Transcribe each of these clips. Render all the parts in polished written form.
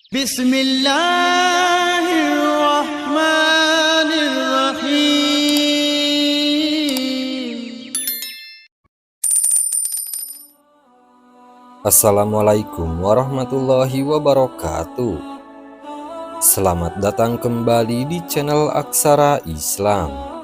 Bismillahirrahmanirrahim. Assalamualaikum warahmatullahi wabarakatuh. Selamat datang kembali di channel Aksara Islam.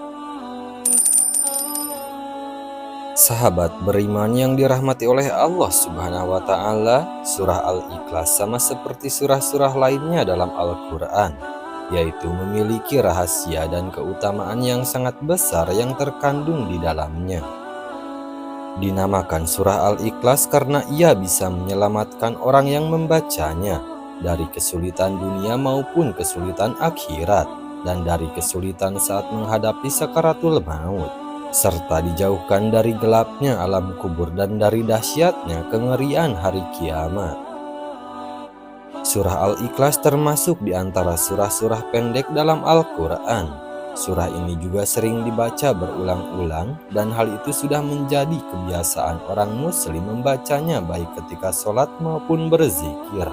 Sahabat beriman yang dirahmati oleh Allah Subhanahu wa Ta'ala, surah Al-Ikhlas sama seperti surah-surah lainnya dalam Al-Quran, yaitu memiliki rahasia dan keutamaan yang sangat besar yang terkandung di dalamnya. Dinamakan surah Al-Ikhlas karena ia bisa menyelamatkan orang yang membacanya dari kesulitan dunia maupun kesulitan akhirat, dan dari kesulitan saat menghadapi sakaratul maut, serta dijauhkan dari gelapnya alam kubur dan dari dahsyatnya kengerian hari kiamat. Surah Al-Ikhlas termasuk di antara surah-surah pendek dalam Al-Quran. Surah ini juga sering dibaca berulang-ulang, dan hal itu sudah menjadi kebiasaan orang muslim membacanya baik ketika sholat maupun berzikir.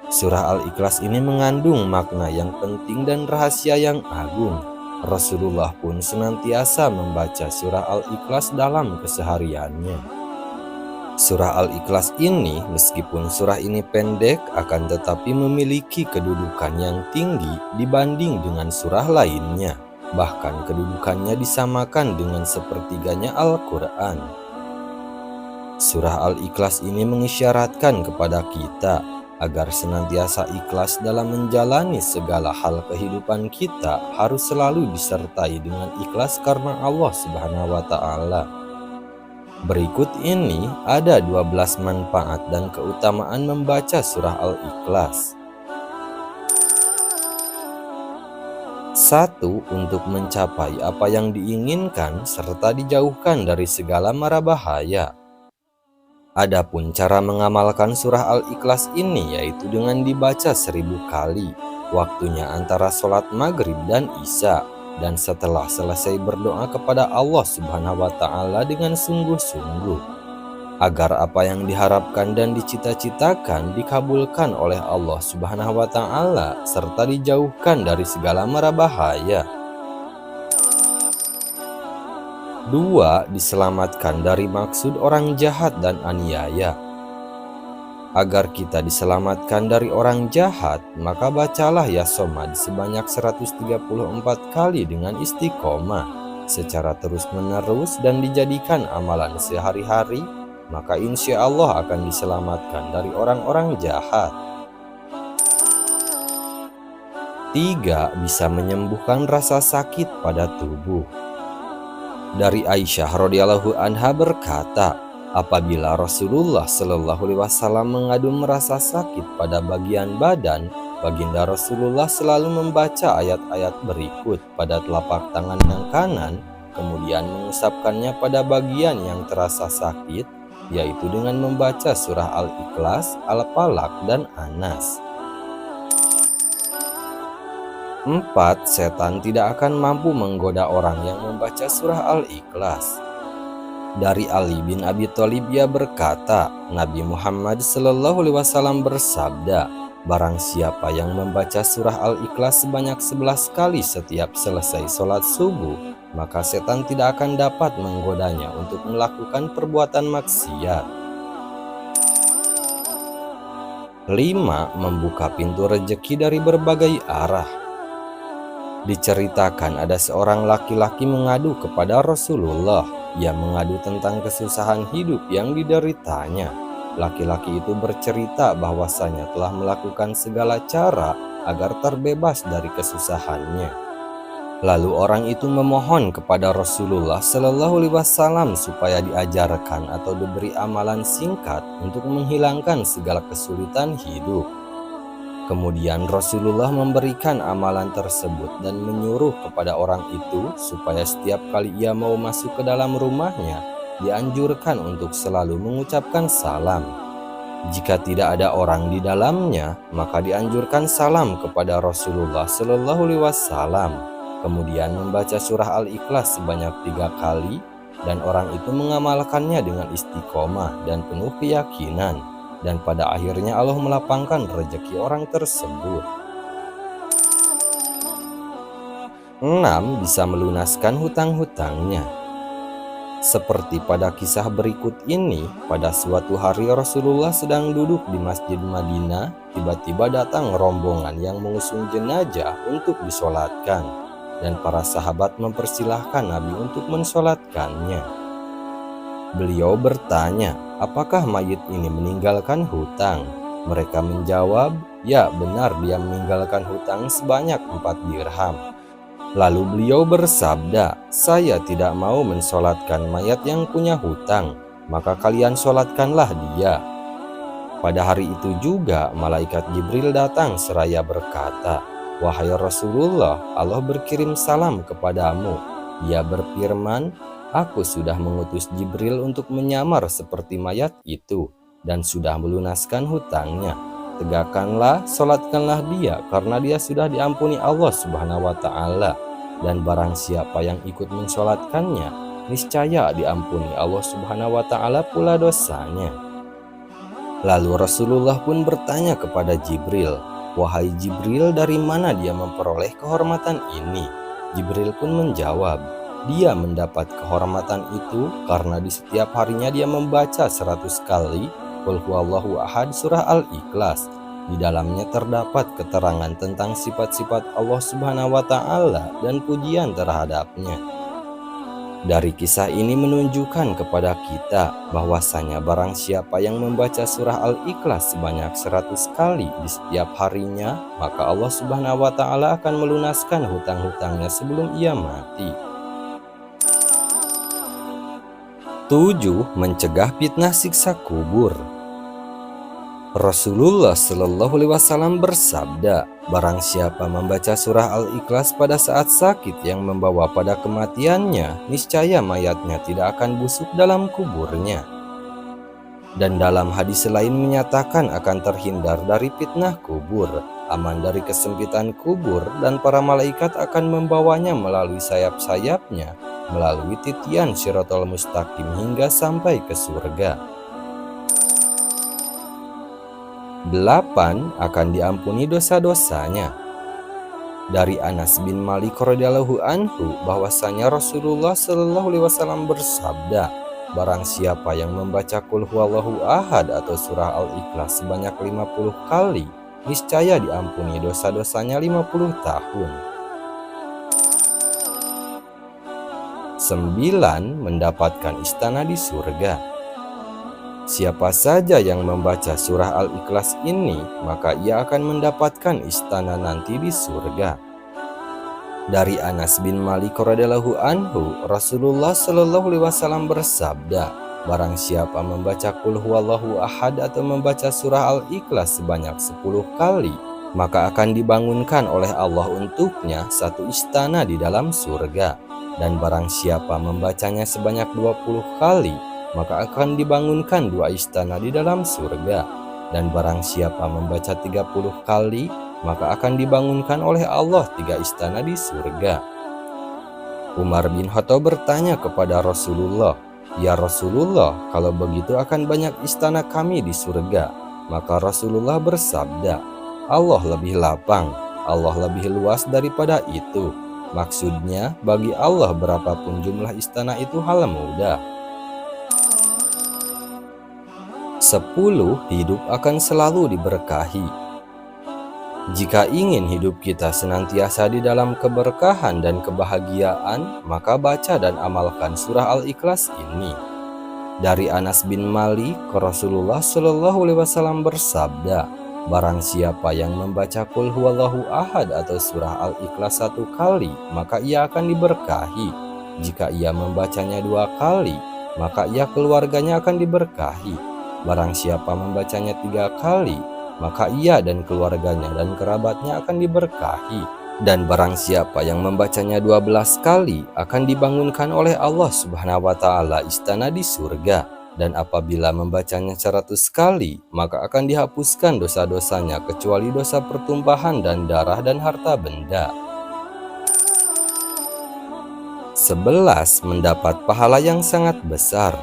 Surah Al-Ikhlas ini mengandung makna yang penting dan rahasia yang agung. Rasulullah pun senantiasa membaca surah Al-Ikhlas dalam kesehariannya. Surah Al-Ikhlas ini, meskipun surah ini pendek, akan tetapi memiliki kedudukan yang tinggi dibanding dengan surah lainnya. Bahkan kedudukannya disamakan dengan sepertiganya Al-Quran. Surah Al-Ikhlas ini mengisyaratkan kepada kita agar senantiasa ikhlas dalam menjalani segala hal kehidupan kita, harus selalu disertai dengan ikhlas karena Allah Subhanahu wa Ta'ala. Berikut ini ada 12 manfaat dan keutamaan membaca surah Al-Ikhlas. 1. Untuk mencapai apa yang diinginkan serta dijauhkan dari segala mara bahaya. Adapun cara mengamalkan surah Al-Ikhlas ini yaitu dengan dibaca 1000 kali, waktunya antara sholat maghrib dan isya, dan setelah selesai berdoa kepada Allah Subhanahu wa Ta'ala dengan sungguh-sungguh, agar apa yang diharapkan dan dicita-citakan dikabulkan oleh Allah Subhanahu wa Ta'ala, serta dijauhkan dari segala mara bahaya. 2. Diselamatkan dari maksud orang jahat dan aniaya. Agar kita diselamatkan dari orang jahat, maka bacalah ya Somad sebanyak 134 kali dengan istiqomah secara terus-menerus dan dijadikan amalan sehari-hari, maka insya Allah akan diselamatkan dari orang-orang jahat. 3. Bisa menyembuhkan rasa sakit pada tubuh. Dari Aisyah radhiyallahu anha berkata, apabila Rasulullah Shallallahu alaihi wasallam mengadu merasa sakit pada bagian badan, baginda Rasulullah selalu membaca ayat-ayat berikut pada telapak tangan yang kanan, kemudian mengusapkannya pada bagian yang terasa sakit, yaitu dengan membaca surah Al-Ikhlas, Al-Falaq, dan An-Nas. 4. Setan tidak akan mampu menggoda orang yang membaca surah Al-Ikhlas. Dari Ali bin Abi Thalib ia berkata, Nabi Muhammad Shallallahu alaihi wasallam bersabda, barang siapa yang membaca surah Al-Ikhlas sebanyak 11 kali setiap selesai sholat subuh, maka setan tidak akan dapat menggodanya untuk melakukan perbuatan maksiat. 5. Membuka pintu rezeki dari berbagai arah. Diceritakan ada seorang laki-laki mengadu kepada Rasulullah. Ia mengadu tentang kesusahan hidup yang dideritanya. Laki-laki itu bercerita bahwasanya telah melakukan segala cara agar terbebas dari kesusahannya. Lalu orang itu memohon kepada Rasulullah Shallallahu alaihi wasallam supaya diajarkan atau diberi amalan singkat untuk menghilangkan segala kesulitan hidup. Kemudian Rasulullah memberikan amalan tersebut dan menyuruh kepada orang itu supaya setiap kali ia mau masuk ke dalam rumahnya, dianjurkan untuk selalu mengucapkan salam. Jika tidak ada orang di dalamnya, maka dianjurkan salam kepada Rasulullah Shallallahu alaihi wasallam. Kemudian membaca surah Al-Ikhlas sebanyak 3 kali, dan orang itu mengamalkannya dengan istiqomah dan penuh keyakinan. dan pada akhirnya Allah melapangkan rezeki orang tersebut. 6. Bisa melunaskan hutang-hutangnya. Seperti pada kisah berikut ini, pada suatu hari Rasulullah sedang duduk di Masjid Madinah, tiba-tiba datang rombongan yang mengusung jenazah untuk disolatkan, dan para sahabat mempersilahkan Nabi untuk mensolatkannya. Beliau bertanya, apakah mayit ini meninggalkan hutang? Mereka menjawab, ya benar dia meninggalkan hutang sebanyak 4 dirham. Lalu beliau bersabda, saya tidak mau mensolatkan mayat yang punya hutang, maka kalian solatkanlah dia. Pada hari itu juga malaikat Jibril datang seraya berkata, wahai Rasulullah, Allah berkirim salam kepadamu. Dia berfirman, aku sudah mengutus Jibril untuk menyamar seperti mayat itu dan sudah melunaskan hutangnya. Tegakkanlah, solatkanlah dia, karena dia sudah diampuni Allah Subhanahu wa Ta'ala. Dan barang siapa yang ikut mensolatkannya, niscaya diampuni Allah Subhanahu wa Ta'ala pula dosanya. Lalu Rasulullah pun bertanya kepada Jibril, wahai Jibril, dari mana dia memperoleh kehormatan ini? Jibril pun menjawab, dia mendapat kehormatan itu karena di setiap harinya dia membaca 100 kali Qul huwallahu ahad surah Al-Ikhlas. Di dalamnya terdapat keterangan tentang sifat-sifat Allah Subhanahu wa Ta'ala dan pujian terhadapnya. Dari kisah ini menunjukkan kepada kita bahwasanya barang siapa yang membaca surah Al-Ikhlas sebanyak 100 kali di setiap harinya, maka Allah Subhanahu wa Ta'ala akan melunaskan hutang-hutangnya sebelum ia mati. 7. Mencegah fitnah siksa kubur. Rasulullah Shallallahu Alaihi Wasallam bersabda, barang siapa membaca surah Al-Ikhlas pada saat sakit yang membawa pada kematiannya, niscaya mayatnya tidak akan busuk dalam kuburnya. Dan dalam hadis lain menyatakan akan terhindar dari fitnah kubur, aman dari kesempitan kubur, dan para malaikat akan membawanya melalui sayap-sayapnya, melalui titian Shiratal Mustaqim hingga sampai ke surga. 8. Akan diampuni dosa-dosanya. Dari Anas bin Malik radhiyallahu anhu bahwasanya Rasulullah Shallallahu Alaihi Wasallam bersabda, barang siapa yang membaca Qul huwallahu ahad atau surah Al-Ikhlas sebanyak 50 kali, niscaya diampuni dosa-dosanya 50 tahun. 9. Mendapatkan istana di surga. Siapa saja yang membaca surah Al-Ikhlas ini, maka ia akan mendapatkan istana nanti di surga. Dari Anas bin Malik radhiyallahu anhu, Rasulullah Shallallahu Alaihi Wasallam bersabda, barang siapa membaca Qul huwallahu ahad atau membaca surah Al-Ikhlas sebanyak 10 kali, maka akan dibangunkan oleh Allah untuknya satu istana di dalam surga. Dan barang siapa membacanya sebanyak 20 kali, maka akan dibangunkan 2 istana di dalam surga. Dan barang siapa membaca 30 kali, maka akan dibangunkan oleh Allah 3 istana di surga. Umar bin Khattab bertanya kepada Rasulullah, ya Rasulullah, kalau begitu akan banyak istana kami di surga. Maka Rasulullah bersabda, Allah lebih lapang, Allah lebih luas daripada itu. Maksudnya, bagi Allah berapapun jumlah istana itu hal mudah. 10. Hidup akan selalu diberkahi. Jika ingin hidup kita senantiasa di dalam keberkahan dan kebahagiaan, maka baca dan amalkan surah Al-Ikhlas ini. Dari Anas bin Malik, Rasulullah Shallallahu Alaihi Wasallam bersabda, barang siapa yang membaca Qul huwallahu ahad atau surah Al-Ikhlas 1 kali, maka ia akan diberkahi. Jika ia membacanya 2 kali, maka ia keluarganya akan diberkahi. Barang siapa membacanya 3 kali, maka ia dan keluarganya dan kerabatnya akan diberkahi. Dan barang siapa yang membacanya 12 kali, akan dibangunkan oleh Allah Subhanahu wa Ta'ala istana di surga. Dan apabila membacanya 100 kali, maka akan dihapuskan dosa-dosanya kecuali dosa pertumpahan dan darah dan harta benda. 11. Mendapat pahala yang sangat besar.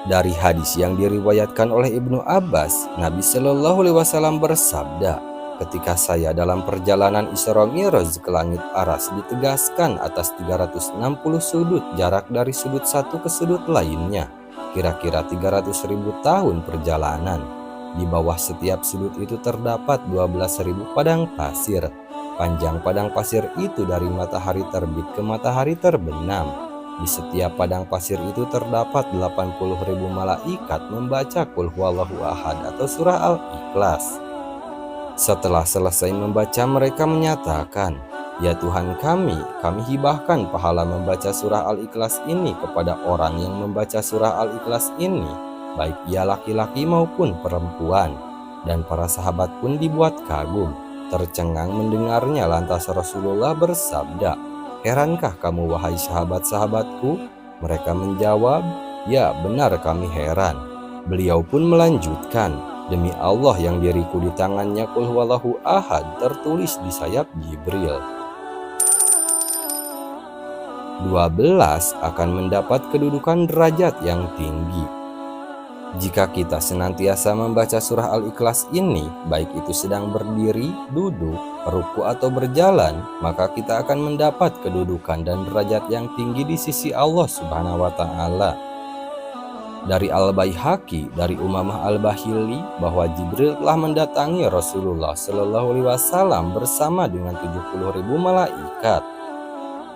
Dari hadis yang diriwayatkan oleh Ibnu Abbas, Nabi Shallallahu Alaihi Wasallam bersabda, ketika saya dalam perjalanan Isra Mi'raj ke langit Aras ditegaskan atas 360 sudut jarak dari sudut satu ke sudut lainnya, kira-kira 300.000 tahun perjalanan. Di bawah setiap sudut itu terdapat 12.000 padang pasir. Panjang padang pasir itu dari matahari terbit ke matahari terbenam. Di setiap padang pasir itu terdapat 80.000 malaikat membaca Qul Huwallahu Ahad atau surah Al-Ikhlas. Setelah selesai membaca, mereka menyatakan, "Ya Tuhan kami hibahkan pahala membaca surah Al-Ikhlas ini kepada orang yang membaca surah Al-Ikhlas ini, baik ia laki-laki maupun perempuan." Dan para sahabat pun dibuat kagum, tercengang mendengarnya. Lantas Rasulullah bersabda, "Herankah kamu wahai sahabat-sahabatku?" Mereka menjawab, "Ya, benar kami heran." Beliau pun melanjutkan, "Demi Allah yang diriku di tangannya Qul Huwallahu Ahad tertulis di sayap Jibril. 12 akan mendapat kedudukan derajat yang tinggi." Jika kita senantiasa membaca surah Al-Ikhlas ini, baik itu sedang berdiri, duduk, ruku atau berjalan, maka kita akan mendapat kedudukan dan derajat yang tinggi di sisi Allah Subhanahu wa Ta'ala. Dari Al-Baihaqi dari Umamah Al-Bahili bahwa Jibril telah mendatangi Rasulullah Shallallahu Alaihi Wasallam bersama dengan 70.000 malaikat.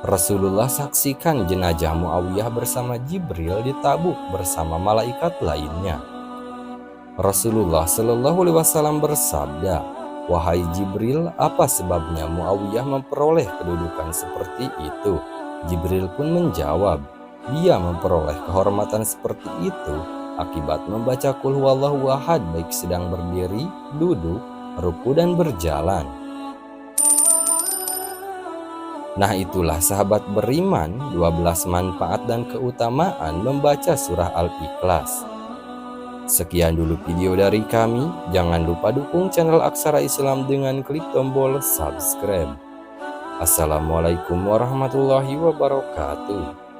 Rasulullah saksikan jenazah Muawiyah bersama Jibril ditabuk bersama malaikat lainnya. Rasulullah Shallallahu Alaihi Wasallam bersabda, "Wahai Jibril, apa sebabnya Muawiyah memperoleh kedudukan seperti itu?" Jibril pun menjawab, "Dia memperoleh kehormatan seperti itu akibat membaca Qul Huwallahu Ahad baik sedang berdiri, duduk, ruku dan berjalan." Nah, itulah sahabat beriman, 12 manfaat dan keutamaan membaca surah Al-Ikhlas. Sekian dulu video dari kami. Jangan lupa dukung channel Aksara Islam dengan klik tombol subscribe. Assalamualaikum warahmatullahi wabarakatuh.